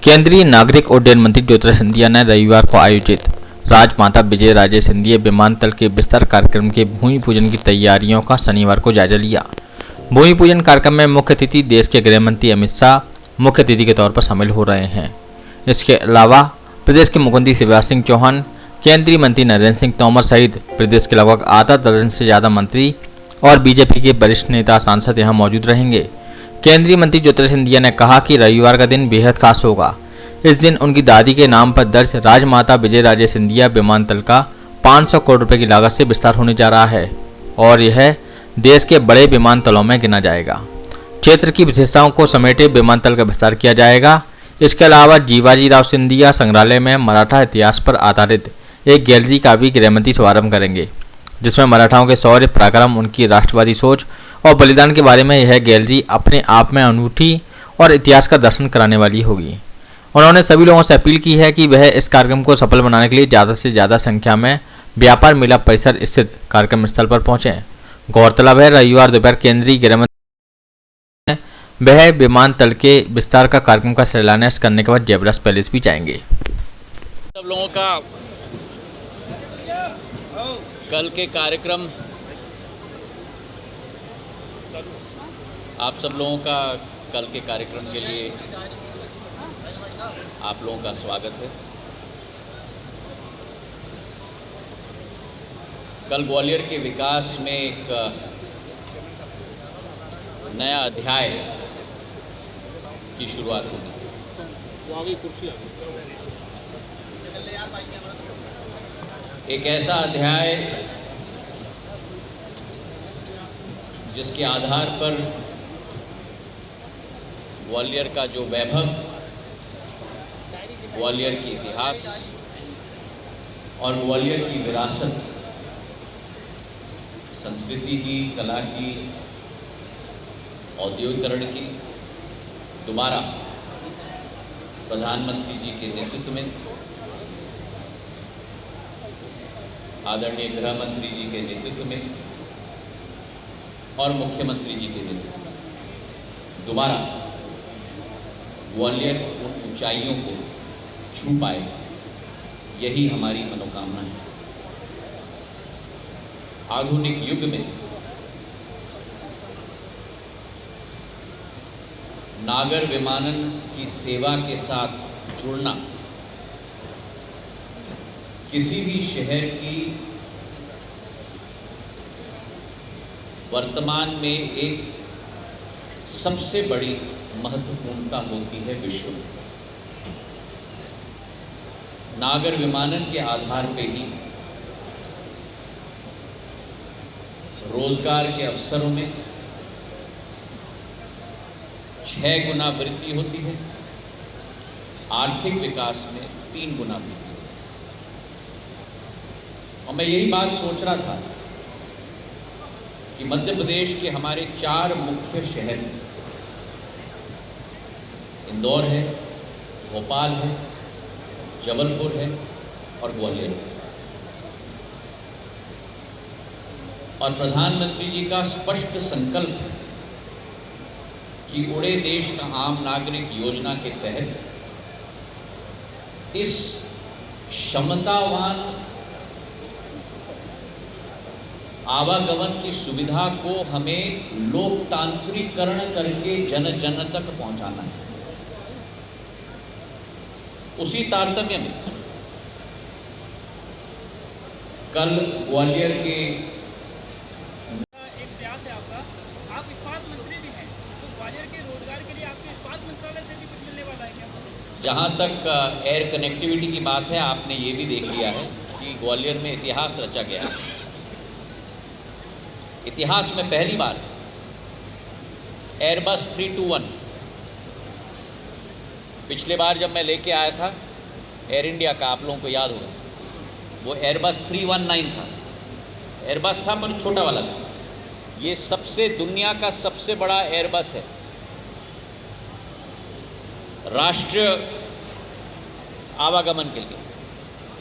केंद्रीय नागरिक उड्डयन मंत्री ज्योतिरादित्य सिंधिया ने रविवार को आयोजित राजमाता विजयराजे सिंधिया विमानतल के विस्तार कार्यक्रम के भूमि पूजन की तैयारियों का शनिवार को जायजा लिया। भूमि पूजन कार्यक्रम में मुख्य अतिथि देश के गृह मंत्री अमित शाह मुख्य अतिथि के तौर पर शामिल हो रहे हैं। इसके अलावा प्रदेश के मुख्यमंत्री शिवराज सिंह चौहान, केंद्रीय मंत्री नरेंद्र सिंह तोमर सहित प्रदेश के लगभग आधा दर्जन से ज्यादा मंत्री और बीजेपी के वरिष्ठ नेता सांसद यहां मौजूद रहेंगे। केंद्रीय मंत्री ज्योतिरादित्य सिंधिया ने कहा कि रविवार का दिन बेहद खास होगा। इस दिन उनकी दादी के नाम पर दर्ज राजमाता विजयराजे सिंधिया विमानतल का 500 करोड़ रुपए की लागत से विस्तार होने जा रहा है और यह देश के बड़े विमानतलों में गिना जाएगा। क्षेत्र की विशेषताओं को समेटे विमानतल का विस्तार किया जाएगा। इसके अलावा जीवाजीराव सिंधिया संग्रहालय में मराठा इतिहास पर आधारित एक गैलरी का भी गृहमंत्री शुभारंभ करेंगे, जिसमें मराठाओं के शौर्य, पराक्रम, उनकी राष्ट्रवादी सोच और बलिदान के बारे में यह गैलरी अपने आप में अनूठी और इतिहास का दर्शन कराने वाली होगी। उन्होंने सभी लोगों से अपील की है कि वह इस कार्यक्रम को सफल बनाने के लिए ज़्यादा से ज़्यादा संख्या में व्यापार मेला परिसर स्थित कार्यक्रम स्थल पर पहुंचें। गौरतलब है, रविवार दोपहर केंद्रीय गृहमंत्री वह विमानतल के विस्तार का कार्यक्रम का शिलान्यास करने के बाद जयप्रकाश पैलेस भी जाएंगे। सब लोगों का कल के कार्यक्रम आप सब लोगों का कल के कार्यक्रम के लिए आप लोगों का स्वागत है। कल ग्वालियर के विकास में एक नया अध्याय की शुरुआत होगी। एक ऐसा अध्याय जिसके आधार पर ग्वालियर का जो वैभव, ग्वालियर की इतिहास और ग्वालियर की विरासत, संस्कृति की, कला की, औद्योगिकरण की दोबारा प्रधानमंत्री जी के नेतृत्व में, आदरणीय गृह मंत्री जी के नेतृत्व में और मुख्यमंत्री जी के नेतृत्व में दोबारा ग्वालियर उन ऊंचाइयों को छू पाए, यही हमारी मनोकामना है। आधुनिक युग में नागर विमानन की सेवा के साथ जुड़ना किसी भी शहर की वर्तमान में एक सबसे बड़ी महत्वपूर्णता होती है विश्व में। नागर विमानन के आधार पे ही रोजगार के अवसरों में 6 गुना वृद्धि होती है, आर्थिक विकास में 3 गुना वृद्धि। और मैं यही बात सोच रहा था कि मध्य प्रदेश के हमारे 4 मुख्य शहर इंदौर है, भोपाल है, जबलपुर है और ग्वालियर है। और प्रधानमंत्री जी का स्पष्ट संकल्प है कि उड़े देश का आम नागरिक योजना के तहत इस क्षमतावान आवागमन की सुविधा को हमें लोकतांत्रिकरण करके जन जन तक पहुंचाना है। उसी तारतम्य में कल ग्वालियर के एक प्रयास है आपका, आप इस्पात मंत्री भी हैं, तो ग्वालियर के रोजगार के लिए आपके इस्पात मंत्रालय से भी कुछ मिलने वाला है क्या? जहाँ तक एयर कनेक्टिविटी की बात है, आपने ये भी देख लिया है कि ग्वालियर में इतिहास रचा गया है। इतिहास में पहली बार एयरबस 321, पिछले बार जब मैं लेके आया था एयर इंडिया का, आप लोगों को याद होगा, वो एयरबस 319 था। एयरबस था पर छोटा वाला था। ये दुनिया का सबसे बड़ा एयरबस है, राष्ट्रीय आवागमन के लिए।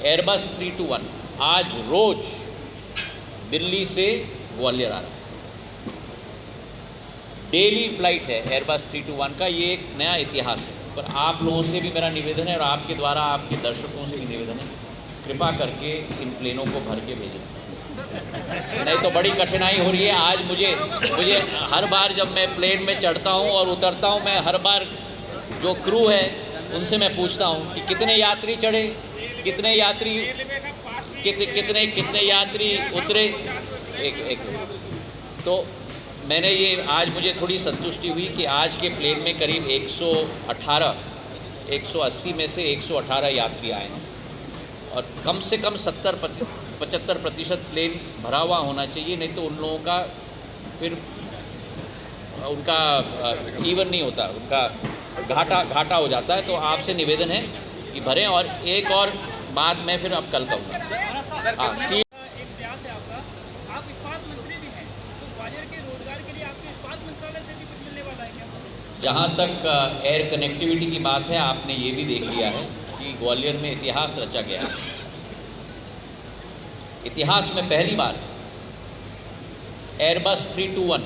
एयरबस 321 आज रोज दिल्ली से ग्वालियर आ रहा है। डेली फ्लाइट है एयरबस 321 का, ये एक नया इतिहास है। पर आप लोगों से भी मेरा निवेदन है और आपके द्वारा आपके दर्शकों से भी निवेदन है, कृपा करके इन प्लेनों को भर के भेजें, नहीं तो बड़ी कठिनाई हो रही है। आज मुझे हर बार जब मैं प्लेन में चढ़ता हूँ और उतरता हूँ, मैं हर बार जो क्रू है उनसे मैं पूछता हूँ कि कितने यात्री चढ़े, कितने यात्री कितने यात्री उतरे। एक तो मैंने ये आज मुझे थोड़ी संतुष्टि हुई कि आज के प्लेन में करीब 180 में से 118 यात्री आए हैं और कम से कम 75% प्लेन भरा हुआ होना चाहिए, नहीं तो उन लोगों का फिर उनका इवन नहीं होता, उनका घाटा हो जाता है। तो आपसे निवेदन है कि भरें। और एक और बात मैं फिर अब कल कहूँगा। एक प्रयास है आपका, आप इस्पात मंत्री भी हैं, तो ग्वालियर के रोजगार के लिए आपके इस्पात मंत्रालय से भी कुछ मिलने वाला है क्या? जहाँ तक एयर कनेक्टिविटी की बात है, आपने ये भी देख लिया है कि ग्वालियर में इतिहास रचा गया है। इतिहास में पहली बार एयरबस 321,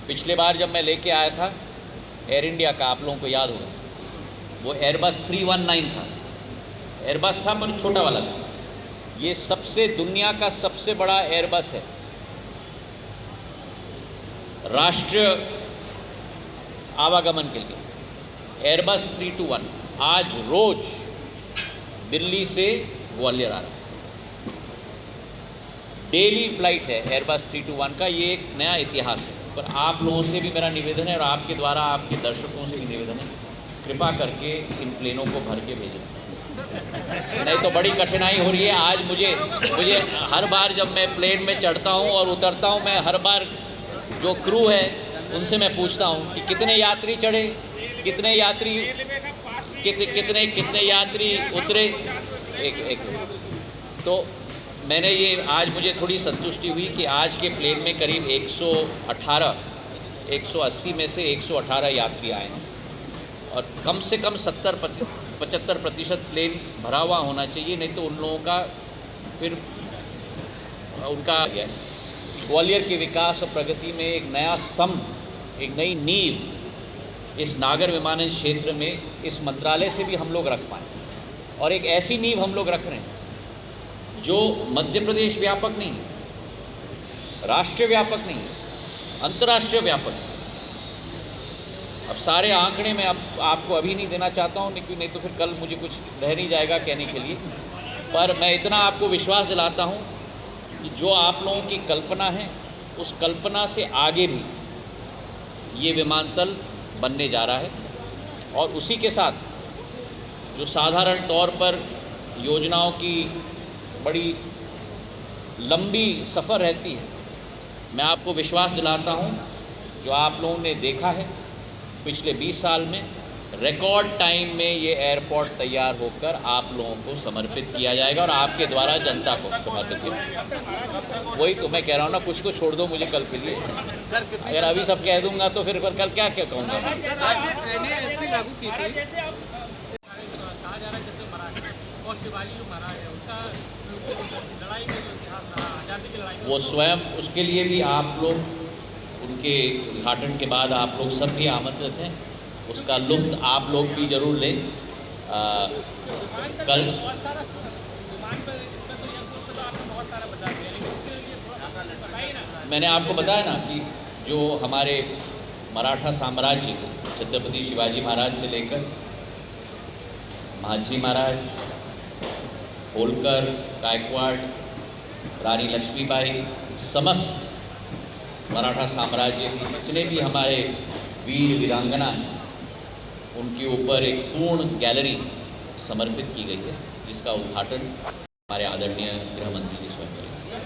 पिछले बार जब मैं लेके आया था एयर इंडिया का, आप लोगों को याद होगा, वो एयरबस 319 था। एयरबस था पर छोटा वाला था। ये दुनिया का सबसे बड़ा एयरबस है, राष्ट्रीय आवागमन के लिए। एयरबस 321 आज रोज दिल्ली से ग्वालियर आ रहा है, डेली फ्लाइट है एयरबस 321 का। ये एक नया इतिहास है। पर आप लोगों से भी मेरा निवेदन है और आपके द्वारा आपके दर्शकों से भी निवेदन है, कृपा करके इन प्लेनों को भर के भेजें, नहीं तो बड़ी कठिनाई हो रही है। आज मुझे हर बार जब मैं प्लेन में चढ़ता हूँ और उतरता हूँ, मैं हर बार जो क्रू है उनसे मैं पूछता हूँ कि कितने यात्री चढ़े, कितने यात्री उतरे। एक तो मैंने ये आज मुझे थोड़ी संतुष्टि हुई कि आज के प्लेन में करीब 180 में से 118 यात्री आए हैं और कम से कम 75% प्लेन भरा हुआ होना चाहिए, नहीं तो उन लोगों का फिर उनका ग्वालियर के विकास और प्रगति में एक नया स्तंभ, एक नई नींव इस नागर विमानन क्षेत्र में इस मंत्रालय से भी हम लोग रख पाएँ। और एक ऐसी नींव हम लोग रख रहे हैं जो मध्य प्रदेश व्यापक नहीं है, राष्ट्रीय व्यापक नहीं है, अंतर्राष्ट्रीय व्यापक है। अब सारे आंकड़े मैं आपको अभी नहीं देना चाहता हूँ, नहीं तो फिर कल मुझे कुछ रह नहीं जाएगा कहने के लिए। पर मैं इतना आपको विश्वास दिलाता हूँ कि जो आप लोगों की कल्पना है, उस कल्पना से आगे भी ये विमानतल बनने जा रहा है। और उसी के साथ जो साधारण तौर पर योजनाओं की बड़ी लंबी सफ़र रहती है, मैं आपको विश्वास दिलाता हूँ जो आप लोगों ने देखा है पिछले 20 साल में, रिकॉर्ड टाइम में ये एयरपोर्ट तैयार होकर आप लोगों को समर्पित किया जाएगा और आपके द्वारा जनता को समर्पित किया जाएगा। वही तो मैं कह रहा हूँ ना, कुछ तो छोड़ दो मुझे कल के लिए। अगर अभी सब कह दूंगा तो फिर कल क्या कहूँगा मैं। वो स्वयं, उसके लिए भी आप लोग, उनके उद्घाटन के बाद आप लोग सब भी आमंत्रित हैं, उसका लुत्फ़ आप लोग भी ज़रूर लें। कल मैंने आपको बताया ना कि जो हमारे मराठा साम्राज्य, छत्रपति शिवाजी महाराज से लेकर महाजी महाराज, होलकर, गायकवाड़, रानी लक्ष्मीबाई, समस्त मराठा साम्राज्य के जितने भी हमारे वीर वीरांगना हैं, उनके ऊपर एक पूर्ण गैलरी समर्पित की गई है, जिसका उद्घाटन हमारे आदरणीय गृह मंत्री